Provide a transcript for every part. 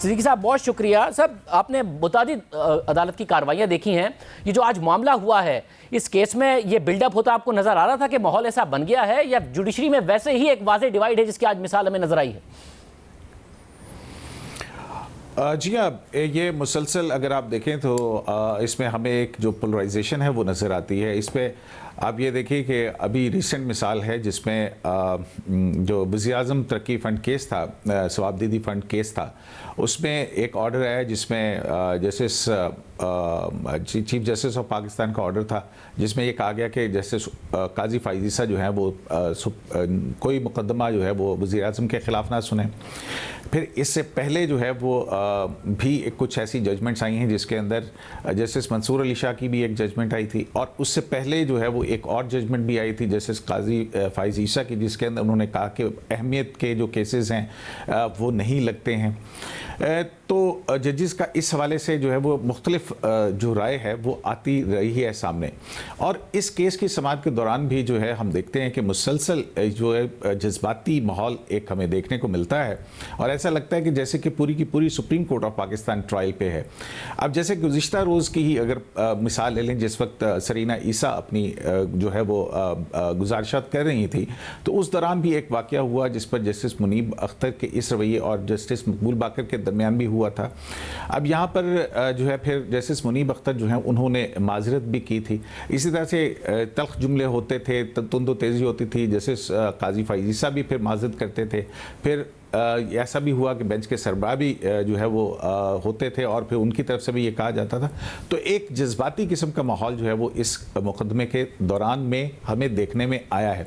صدیقی صاحب بہت شکریہ. صاحب آپ نے متعدد عدالت کی کارروائیاں دیکھی ہیں. یہ جو آج معاملہ ہوا ہے اس کیس میں یہ بلڈ اپ ہوتا آپ کو نظر آ رہا تھا کہ ماحول ایسا بن گیا ہے, یا جوڈیشری میں ویسے ہی ایک واضح ڈیوائیڈ ہے جس کی آج مثال ہمیں نظر آئی ہے؟ جی ہاں, یہ مسلسل اگر آپ دیکھیں تو اس میں ہمیں ایک جو پولرائزیشن ہے وہ نظر آتی ہے. اس پہ آپ یہ دیکھیں کہ ابھی ریسنٹ مثال ہے جس میں جو وزیر اعظم ترقی فنڈ کیس تھا, ثوابدیدی فنڈ کیس تھا, اس میں ایک آرڈر آیا جس میں justice chief justice of Pakistan کا آرڈر تھا جس میں یہ کہا گیا کہ جسٹس قاضی فائز عیسیٰ جو ہیں وہ کوئی مقدمہ جو ہے وہ وزیر اعظم کے خلاف نہ سنیں. پھر اس سے پہلے جو ہے وہ بھی کچھ ایسی ججمنٹس آئی ہیں جس کے اندر جسٹس منصور علی شاہ کی بھی ایک ججمنٹ آئی تھی, اور اس سے پہلے جو ہے وہ ایک اور ججمنٹ بھی آئی تھی جسٹس قاضی فائز عیسیٰ کی, جس کے اندر انہوں نے کہا کہ اہمیت کے جو کیسز ہیں وہ نہیں لگتے ہیں. تو ججز کا اس حوالے سے جو ہے وہ مختلف جو رائے ہے وہ آتی رہی ہے سامنے. اور اس کیس کی سماعت کے دوران بھی جو ہے ہم دیکھتے ہیں کہ مسلسل جو ہے جذباتی ماحول ایک ہمیں دیکھنے کو ملتا ہے, اور ایسا لگتا ہے کہ جیسے کہ پوری کی پوری supreme court of Pakistan trial پہ ہے. اب جیسے گزشتہ روز کی ہی اگر مثال لے لیں, جس وقت سرینہ عیسیٰ اپنی جو ہے وہ گزارشات کر رہی تھی, تو اس دوران بھی ایک واقعہ ہوا جس پر جسٹس منیب اختر کے اس رویے اور جسٹس مقبول باقر کے درمیان بھی ہوا تھا. اب یہاں پر جو ہے پھر جسٹس منیب اختر جو ہیں انہوں نے معذرت بھی کی تھی. اسی طرح سے تلخ جملے ہوتے تھے, تند و تیزی ہوتی تھی, جسٹس قاضی فائز عیسیٰ بھی پھر معذرت کرتے تھے. پھر ایسا بھی ہوا کہ بینچ کے سربراہ بھی جو ہے وہ ہوتے تھے اور پھر ان کی طرف سے بھی یہ کہا جاتا تھا. تو ایک جذباتی قسم کا ماحول جو ہے وہ اس مقدمے کے دوران میں ہمیں دیکھنے میں آیا ہے.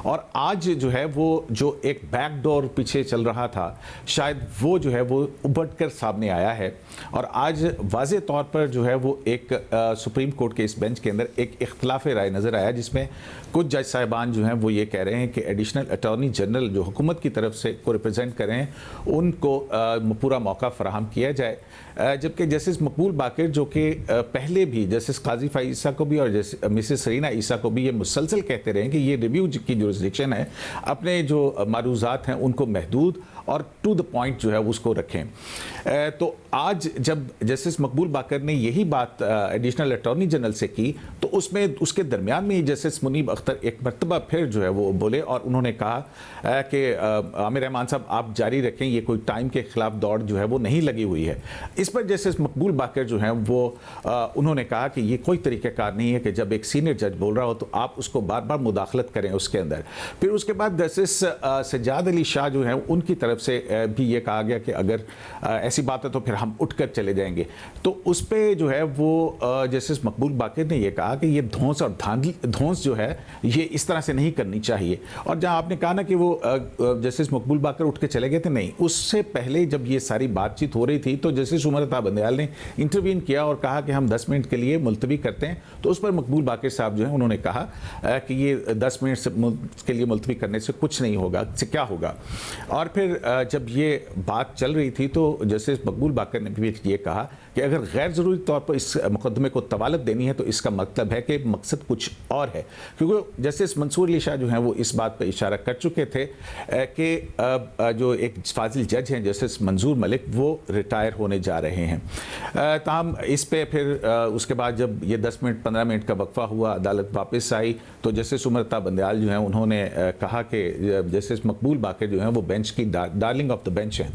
اور آج جو ہے وہ جو ایک بیک ڈور پیچھے چل رہا تھا شاید وہ جو ہے وہ ابھر کر سامنے آیا ہے, اور آج واضح طور پر جو ہے وہ ایک سپریم کورٹ کے اس بینچ کے اندر ایک اختلاف رائے نظر آیا, جس میں کچھ جج صاحبان جو ہیں وہ یہ کہہ رہے ہیں کہ ایڈیشنل اٹارنی جنرل جو حکومت کی طرف سے کو ریپرزینٹ کریں ان کو پورا موقع فراہم کیا جائے, جبکہ جسٹس مقبول باقر جو کہ پہلے بھی جسٹس قاضی فائز عیسیٰ کو بھی اور مسز سرینہ عیسیٰ کو بھی یہ مسلسل کہتے رہے کہ یہ ریویو کی جورسڈکشن ہے, اپنے جو معروضات ہیں ان کو محدود اور ٹو دا پوائنٹ جو ہے اس کو رکھیں. تو آج جب جسٹس مقبول باقر نے یہی بات ایڈیشنل اٹارنی جنرل سے کی تو اس میں اس کے درمیان میں جسٹس منیب اختر ایک مرتبہ پھر جو ہے وہ بولے, اور انہوں نے کہا کہ عامر رحمان صاحب آپ جاری رکھیں, یہ کوئی ٹائم کے خلاف دوڑ جو ہے وہ نہیں لگی ہوئی ہے. اس پر جسٹس مقبول باقر جو ہیں وہ انہوں نے کہا کہ یہ کوئی طریقہ کار نہیں ہے کہ جب ایک سینئر جج بول رہا ہو تو آپ اس کو بار بار مداخلت کریں اس کے اندر. پھر اس کے بعد جسٹس سجاد علی شاہ جو ہیں ان کی طرف سے بھی یہ کہا گیا کہ اگر ایسی بات ہے تو پھر ہم اٹھ کر چلے جائیں گے. تو اس پہ جو ہے وہ جسٹس مقبول باقر نے یہ کہا کہ یہ دھونس اور دھونس جو ہے یہ اس طرح سے نہیں کرنی چاہیے. اور جہاں آپ نے کہا نا کہ وہ جسٹس مقبول باقر اٹھ کے چلے گئے تھے, نہیں, اس سے پہلے جب یہ ساری بات چیت ہو رہی تھی تو جسٹس عمر عطا بندیال نے انٹروین کیا اور کہا کہ ہم 10 منٹ کے لیے ملتوی کرتے ہیں. تو اس پر مقبول باقر صاحب جو ہیں انہوں نے کہا کہ یہ 10 منٹ کے لیے ملتوی کرنے سے کچھ نہیں ہوگا, سے کیا ہوگا. اور پھر جب یہ بات چل رہی تھی تو جسٹس مقبول باقر نے بھی یہ کہا کہ اگر غیر ضروری طور پر اس مقدمے کو طوالت دینی ہے تو اس کا مطلب ہے کہ مقصد کچھ اور ہے, کیونکہ جسٹس منصور علی شاہ جو ہیں وہ اس بات پہ اشارہ کر چکے تھے کہ جو ایک فاضل جج ہیں جسٹس منظور ملک وہ ریٹائر ہونے جا رہے ہیں. تاہم اس پہ پھر اس کے بعد جب یہ 10 منٹ 15 منٹ کا وقفہ ہوا, عدالت واپس آئی, تو جسٹس عمر عطا بندیال جو ہیں انہوں نے کہا کہ جسٹس مقبول باقر جو ہیں وہ بینچ کی ڈارلنگ آف دا بینچ ہیں.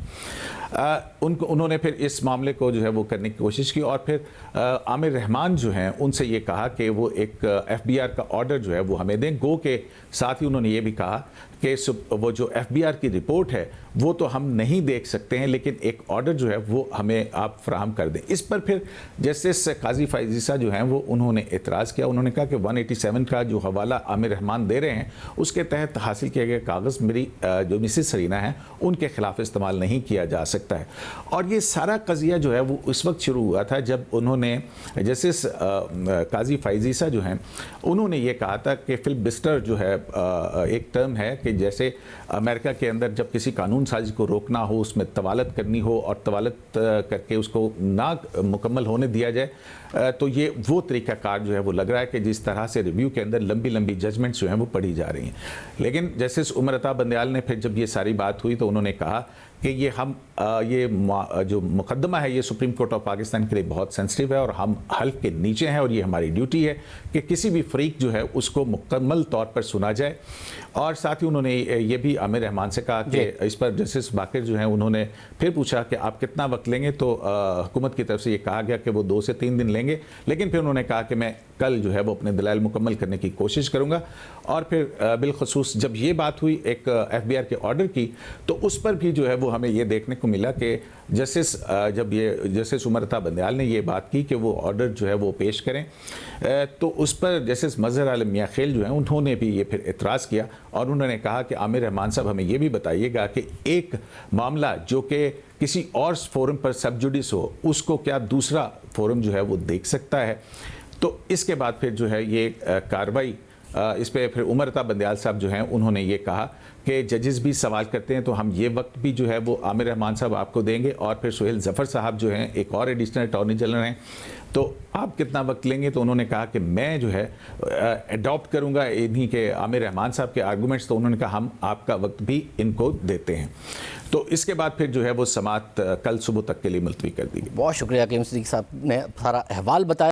انہوں نے پھر اس معاملے کو جو ہے وہ کرنے کی کوشش کی, اور پھر عامر رحمان جو ہیں ان سے یہ کہا کہ وہ ایک FBR کا آرڈر جو ہے وہ ہمیں دیں. گو کے ساتھ ہی انہوں نے یہ بھی کہا کہ وہ جو FBR کی رپورٹ ہے وہ تو ہم نہیں دیکھ سکتے ہیں, لیکن ایک آرڈر جو ہے وہ ہمیں آپ فراہم کر دیں. اس پر پھر جسٹس قاضی فائز عیسیٰ جو ہیں وہ انہوں نے اعتراض کیا. انہوں نے کہا کہ 187 کا جو حوالہ عامر رحمان دے رہے ہیں اس کے تحت حاصل کیا گیا کاغذ میری جو مسز سرینہ ہیں ان کے خلاف استعمال نہیں کیا جا سکتا ہے. اور یہ سارا قضیہ جو ہے وہ اس وقت شروع ہوا تھا جب انہوں نے جسٹس قاضی فائز عیسیٰ جو ہیں انہوں نے یہ کہا تھا کہ فلبسٹر جو ہے ایک ٹرم ہے کہ جیسے امریکہ کے اندر جب کسی قانون سازی کو روکنا ہو, اس میں طوالت کرنی ہو اور طوالت کر کے اس کو نہ مکمل ہونے دیا جائے, تو یہ وہ طریقہ کار جو ہے وہ لگ رہا ہے کہ جس طرح سے ریویو کے اندر لمبی لمبی ججمنٹس جو ہیں وہ پڑھی جا رہی ہیں. لیکن جسٹس عمر عطا بندیال نے پھر جب یہ ساری بات ہوئی تو انہوں نے کہا کہ یہ ہم یہ جو مقدمہ ہے یہ سپریم کورٹ آف پاکستان کے لیے بہت سینسٹیو ہے اور ہم حلف کے نیچے ہیں، اور یہ ہماری ڈیوٹی ہے کہ کسی بھی فریق جو ہے اس کو مکمل طور پر سنا جائے۔ اور ساتھ ہی انہوں نے یہ بھی عامر رحمان سے کہا کہ اس پر جسٹس باقر جو ہیں انہوں نے پھر پوچھا کہ آپ کتنا وقت لیں گے، تو حکومت کی طرف سے یہ کہا گیا کہ وہ 2 سے 3 دن لیں گے، لیکن پھر انہوں نے کہا کہ میں کل جو ہے وہ اپنے دلائل مکمل کرنے کی کوشش کروں گا۔ اور پھر بالخصوص جب یہ بات ہوئی ایک ایف بی آر کے آرڈر کی، تو اس پر بھی جو ہے وہ ہمیں یہ دیکھنے کو ملا کہ جب یہ جسٹس عمر عطا بندیال نے یہ بات کی کہ وہ آرڈر جو ہے وہ پیش کریں، تو اس پر جسٹس مظہر عالم میاں خیل جو ہیں انہوں نے بھی یہ پھر اعتراض کیا، اور انہوں نے کہا کہ عامر رحمان صاحب ہمیں یہ بھی بتائیے گا کہ ایک معاملہ جو کہ کسی اور فورم پر سب جوڈیس ہو، اس کو کیا دوسرا فورم جو ہے وہ دیکھ سکتا ہے؟ تو اس کے بعد پھر جو ہے یہ کارروائی اس پہ پھر عمر عطا بندیال صاحب جو ہیں انہوں نے یہ کہا کہ ججز بھی سوال کرتے ہیں تو ہم یہ وقت بھی جو ہے وہ عامر رحمان صاحب آپ کو دیں گے، اور پھر سہیل ظفر صاحب جو ہیں ایک اور ایڈیشنل اٹارنی جنرل ہیں، تو آپ کتنا وقت لیں گے؟ تو انہوں نے کہا کہ میں جو ہے اڈاپٹ کروں گا انہی کے عامر رحمان صاحب کے آرگومنٹس، تو انہوں نے کہا ہم آپ کا وقت بھی ان کو دیتے ہیں۔ تو اس کے بعد پھر جو ہے وہ سماعت کل صبح تک کے لیے ملتوی کر دی گئی۔ بہت شکریہ حکیم صدیقی صاحب نے سارا احوال بتایا۔